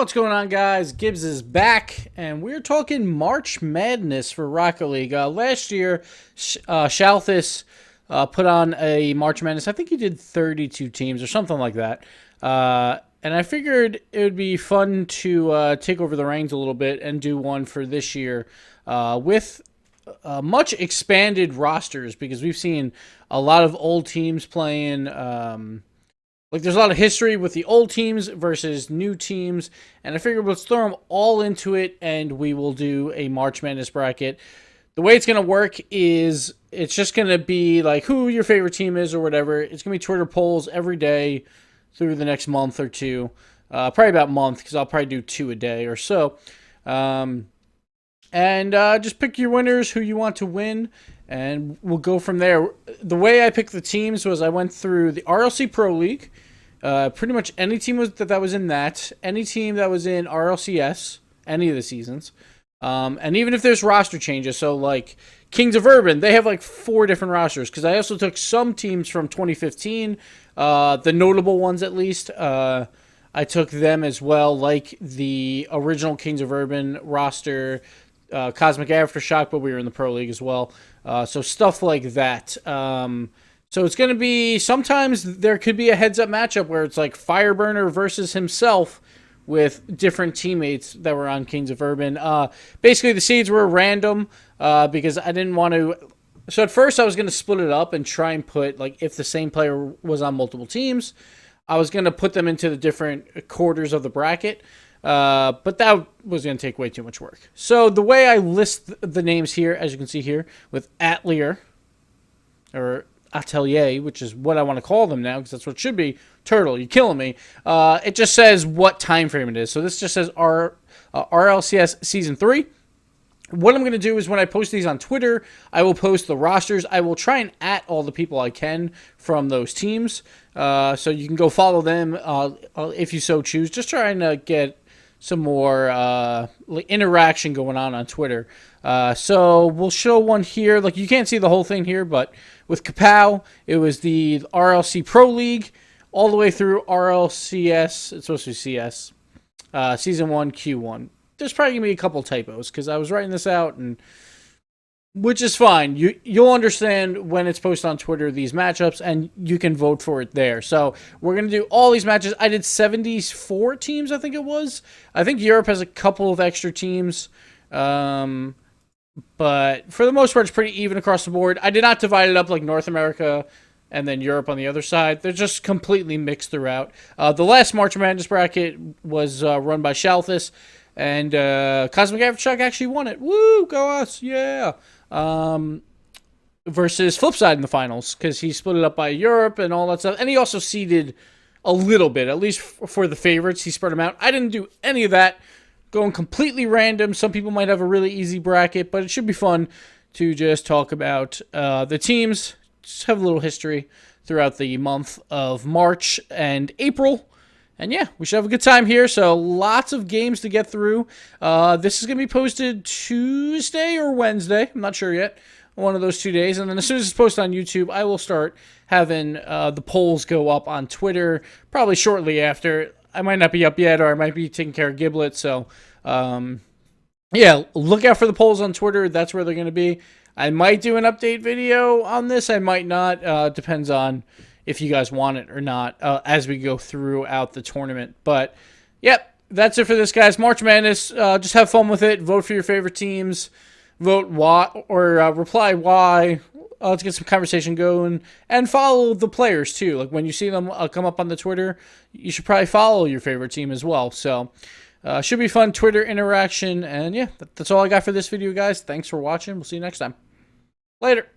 What's going on, guys? Gibbs is back, and we're talking March Madness for Rocket League. Last year, Shalthus put on a March Madness. I think he did 32 teams or something like that. And I figured it would be fun to take over the reins a little bit and do one for this year with much expanded rosters, because we've seen a lot of old teams playing. There's a lot of history with the old teams versus new teams, and I figured let's throw them all into it, and we will do a March Madness bracket. The way it's going to work is it's just going to be like who your favorite team is or whatever. It's going to be Twitter polls every day through the next month or two. Probably about a month, because I'll probably do 2 a day or so. And just pick your winners, who you want to win, and we'll go from there. The way I picked the teams was I went through the RLC Pro League. Pretty much any team that was in that, any team that was in RLCS, any of the seasons. And even if there's roster changes, so like Kings of Urban, they have like 4 different rosters, because I also took some teams from 2015, the notable ones at least. I took them as well, like the original Kings of Urban roster, Cosmic Aftershock, but we were in the Pro League as well. So stuff like that. So it's going to be, sometimes there could be a heads-up matchup where it's like Fireburner versus himself with different teammates that were on Kings of Urban. Basically, the seeds were random because I didn't want to... So at first, I was going to split it up and try and put, like, if the same player was on multiple teams, I was going to put them into the different quarters of the bracket. But that was going to take way too much work. So the way I list the names here, as you can see here, with Atelier, or Atelier, which is what I want to call them now, because that's what it should be. Turtle, you're killing me. It just says what time frame it is. So this just says RLCS Season 3. What I'm going to do is when I post these on Twitter, I will post the rosters. I will try and @ all the people I can from those teams. So you can go follow them if you so choose. Just trying to get some more interaction going on Twitter. So we'll show one here. Like, you can't see the whole thing here, but with Kapow, it was the RLC Pro League all the way through RLCS. It's supposed to be CS. Season 1, Q1. There's probably going to be a couple typos because I was writing this out, and which is fine. You'll understand when it's posted on Twitter, these matchups, and you can vote for it there. So we're going to do all these matches. I did 74 teams, I think it was. I think Europe has a couple of extra teams. But for the most part, it's pretty even across the board. I did not divide it up like North America and then Europe on the other side. They're just completely mixed throughout. The last March Madness bracket was run by Shalthus, and Cosmic Aftershock actually won it. Woo, go us, yeah. Versus Flipside in the finals, because he split it up by Europe and all that stuff. And he also seeded a little bit, at least for the favorites. He spread them out. I didn't do any of that. Going completely random. Some people might have a really easy bracket, but it should be fun to just talk about the teams. Just have a little history throughout the month of March and April. And yeah, we should have a good time here. So lots of games to get through. This is going to be posted Tuesday or Wednesday. I'm not sure yet. One of those 2 days. And then as soon as it's posted on YouTube, I will start having the polls go up on Twitter probably shortly after. I might not be up yet, or I might be taking care of Giblet. So yeah, look out for the polls on Twitter. That's where they're going to be. I might do an update video on this. I might not. Depends on if you guys want it or not as we go throughout the tournament. But, yep, that's it for this, guys. March Madness. Just have fun with it. Vote for your favorite teams. Vote why, or reply why. Let's get some conversation going. And follow the players, too. Like, when you see them come up on the Twitter, you should probably follow your favorite team as well. So, should be fun Twitter interaction. And, yeah, that's all I got for this video, guys. Thanks for watching. We'll see you next time. Later.